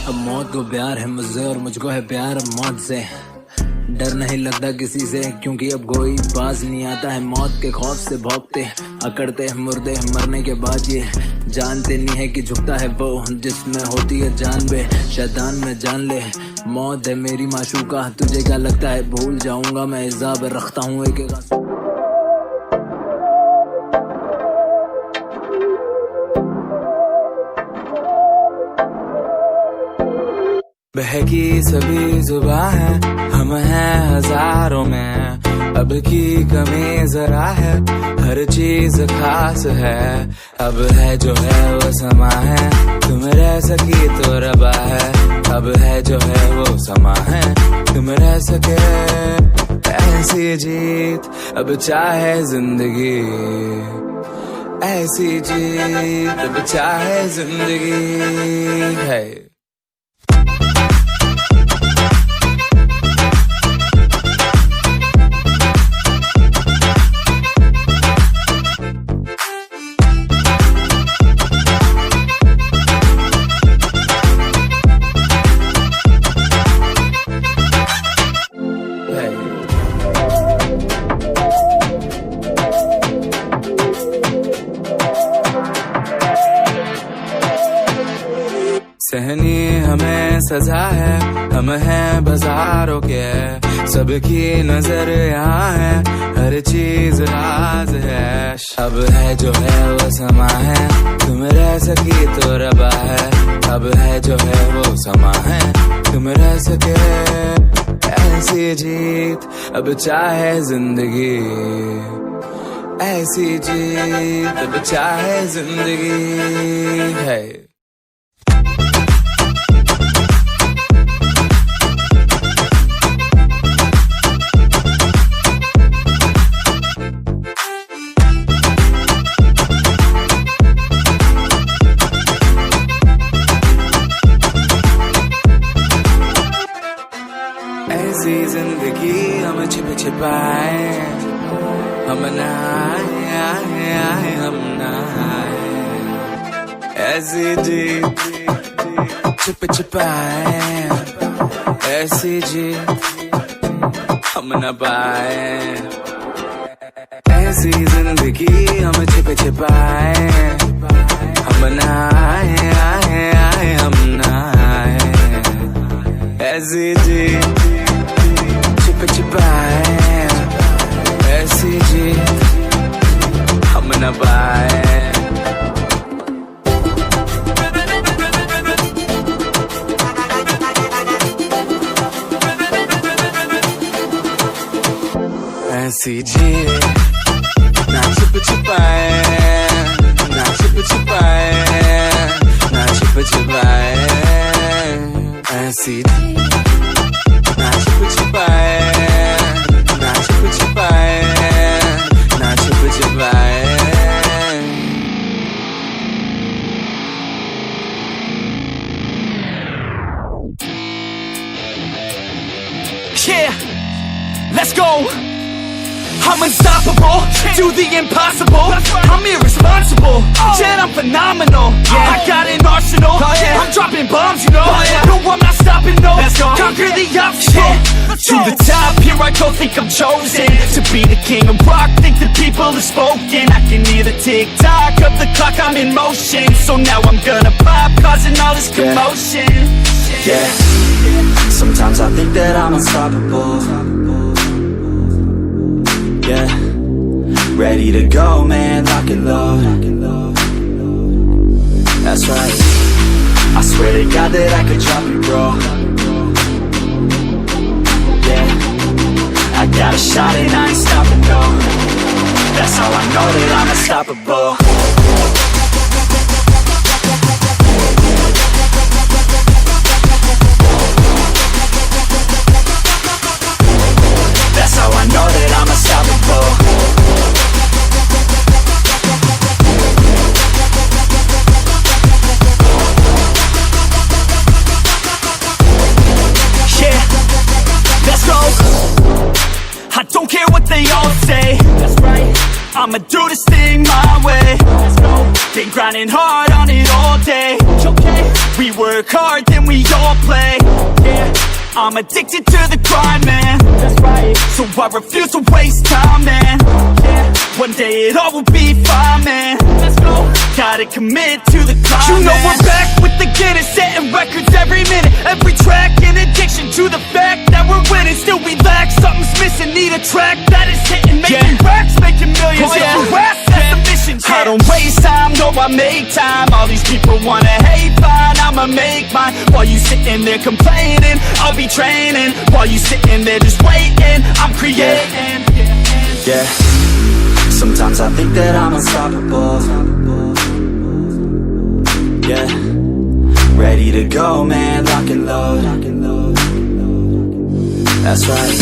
अब मौत को प्यार है मुझसे और मुझको है प्यार अब मौत से। डर नहीं लगता किसी से क्योंकि अब कोई पास नहीं आता है। मौत के खौफ से भौंकते अकड़ते मुर्दे मरने के बाद ये जानते नहीं है कि झुकता है वो जिसमें होती है जान बे। शैतान में जान ले मौत है मेरी माशूका, तुझे क्या लगता है भूल जाऊंगा मैं? हिसाब रखता हूँ एक एक। बहकी सभी जुबां है, हम हैं हजारों में। अब की कमी जरा है, हर चीज खास है। अब है जो है वो समा है, तुम रह सकी तो रबा है। अब है जो है वो समा है, तुम रह सके ऐसी जीत। अब चाहे जिंदगी ऐसी जीत, अब चाहे जिंदगी है। सहनी हमें सजा है, हम हैं बाजारों के। सबकी नजर यहाँ है, हर चीज राज है। अब है जो है वो समा है, तुम रह सकी तो रबा है। अब है जो है वो समा है, तुम रह सके ऐसी जीत। अब चाहे जिंदगी ऐसी जीत, अब चाहे जिंदगी है। ऐसी जिंदगी हम छिप छिपाए, हम नहाए हम नहाए। ऐसी जीत छिप छिपाए, ऐसी जीत हम न पाए। ऐसी जिंदगी हम छिप छिपाए, हम नहाए हम नहाए। ऐसी जीत छिप छिपाए, ऐसी जीत हम न पाए। ऐसी जीत ना छिप छिपाए, ना छिप छिपाए, ना छिप छिपाए। ऐसी ना छिप छिपाए, ना छिप छिपाए, ना छिप छिपाए। Yeah, let's go. I'm unstoppable, do the impossible. I'm irresponsible, yet I'm phenomenal. I got an arsenal, I'm dropping bombs, you know. No, I'm not stopping, no. Conquer the obstacle. To the top, here I go, think I'm chosen to be the king of rock, think the people have spoken. I can hear the tick-tock of the clock, I'm in motion. So now I'm gonna pop, causing all this commotion. Yeah, sometimes I think that I'm unstoppable. Yeah, ready to go, man, lock and load. That's right, I swear to God that I could drop it, bro. Yeah, I got a shot and I ain't stopping, no. That's how I know that I'm unstoppable. That's how I know that I'm unstoppable. Yeah, let's go. I don't care what they all say. That's right, I'ma do this thing my way. Let's go. Been grinding hard on it all day. Okay, we work hard, then we all play. Yeah, I'm addicted to the grind, man. That's right. So I refuse to waste time, man. Yeah, one day it all will be fine, man. Let's go. Gotta commit to the climb. You know we're back with the Guinness, setting records every minute, every track. In addiction to the fact that we're winning, still we lack something's missing. Need a track that is hitting, making racks, making millions. Oh, yeah. That's the mission. I don't waste time, no, I make time. All these people wanna hate, fine, I'ma make mine. While you sitting there complaining, I'll be training. While you sitting there just waiting, I'm creating. Yeah, sometimes I think that I'm unstoppable. Yeah, ready to go, man, lock and load. That's right,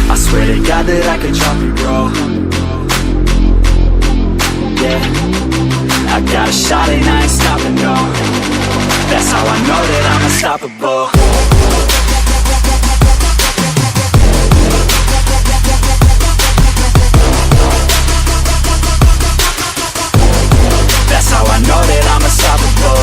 I swear to God that I could drop it, bro. Yeah, I got a shot and I ain't stopping, no. That's how I know that I'm unstoppable. That's how I know that I'm unstoppable.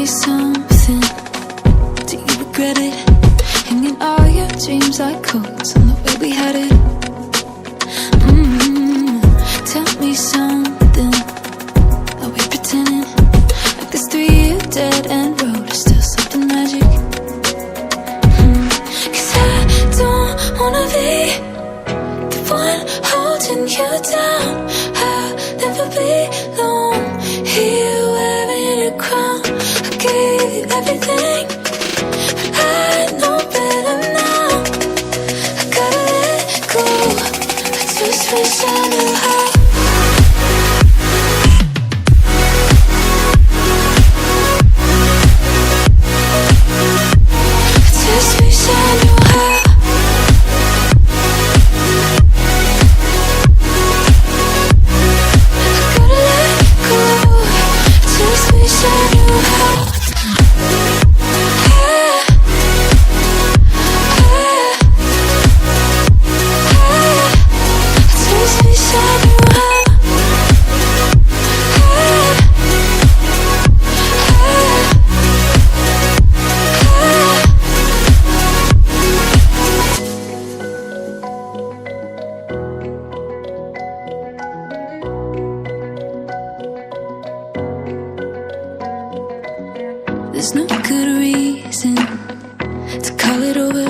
Something, do you regret it? Hanging all your dreams like coats on the way we had it. Tell me something, are we pretending like this 3-year dead end road is still something magic? Cause I don't wanna be the one holding down. I'll never be alone. Here wearing a crown. I gave you everything, but I know better now. I gotta let go. I just wish I knew how. There's no good reason to call it over.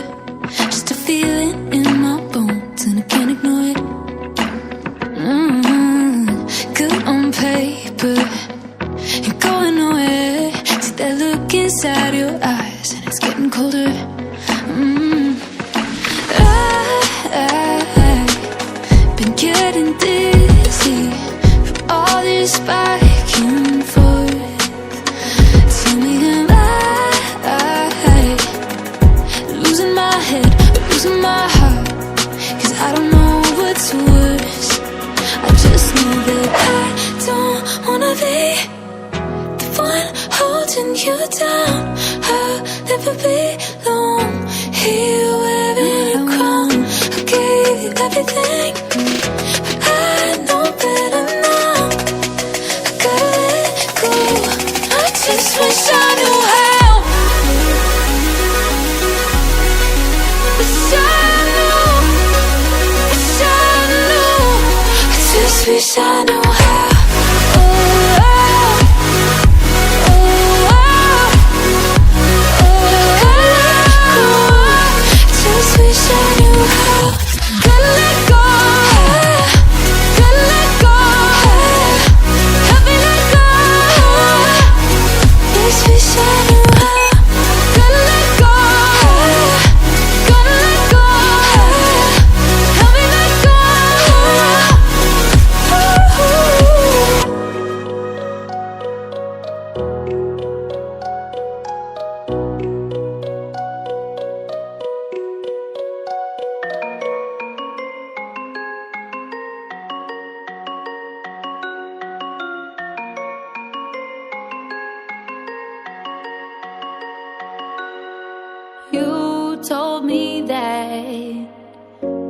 Just a feeling in my bones and I can't ignore it. Good on paper, you're going nowhere. See that look inside your eyes and it's getting colder. I've been getting dizzy from all this back and forth. Tell me, am I losing my head or losing my heart? 'Cause I don't know what's worse. I just know that I don't wanna be the one holding you down. I'll never be alone. Here wearing a crown. I gave you everything, but I know better now. I gotta let go. I just wish I knew how. Wish I knew. Wish I knew. I just wish I knew how. You told me that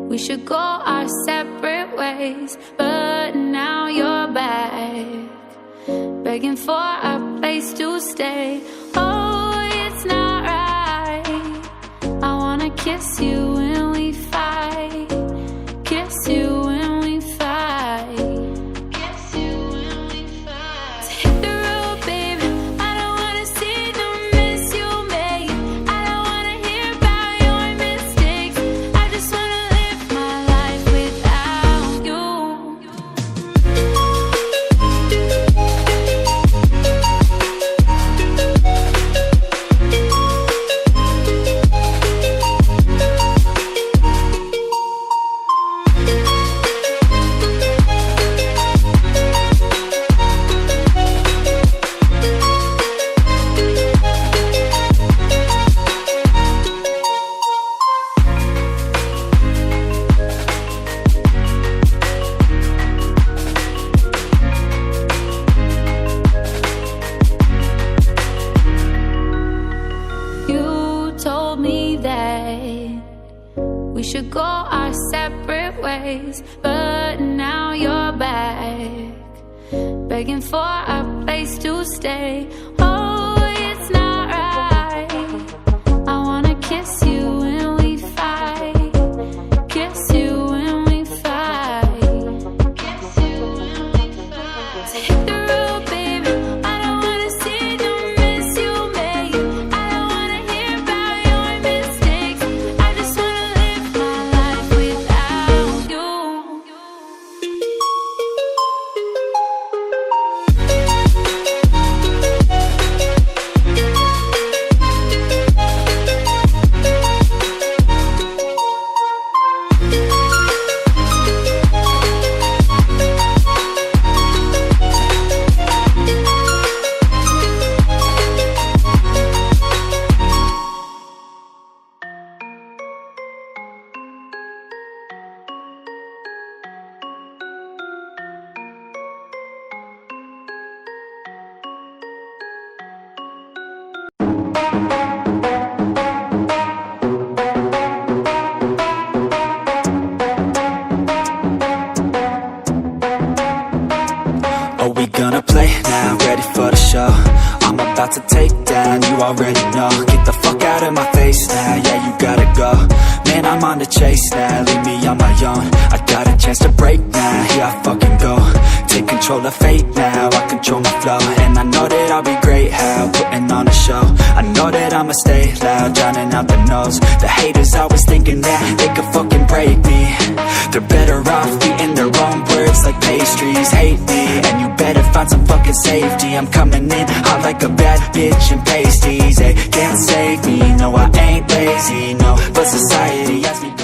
we should go our separate ways, but now you're back, begging for a place to stay. Oh, it's not right. I wanna kiss you when we fight. Kiss you when we fight. Kiss you when we fight. So hit the road, baby. I don't wanna see the mess you made. I don't wanna hear about your mistakes. I just wanna live my life without you. You told me that we should go our separate ways, but now you're back, begging for a place to stay. Oh, it's not right. I wanna kiss you when we fight. Kiss you when we fight. Kiss you when we fight. So hit the road, baby. I don't wanna see the mess you made. I don't wanna hear about your mistakes. I just wanna live my life without you. show. I'm about to take down, you already know. Get the fuck out of my face now, yeah, you gotta go. Man, I'm on the chase now, leave me on my own. I got a chance to break now, here I fucking go. Take control of fate now, I control my flow. And I know that I'll be great, how, putting on a show. I know that I'ma stay loud, drowning out the noise. The haters always thinking that they could fucking break me. They're better off eating their own words like pastries. Hate me, and you better find some fucking safety. I'm coming in hot like a bad bitch in pasties. They can't save me, no I ain't lazy, no. But society has me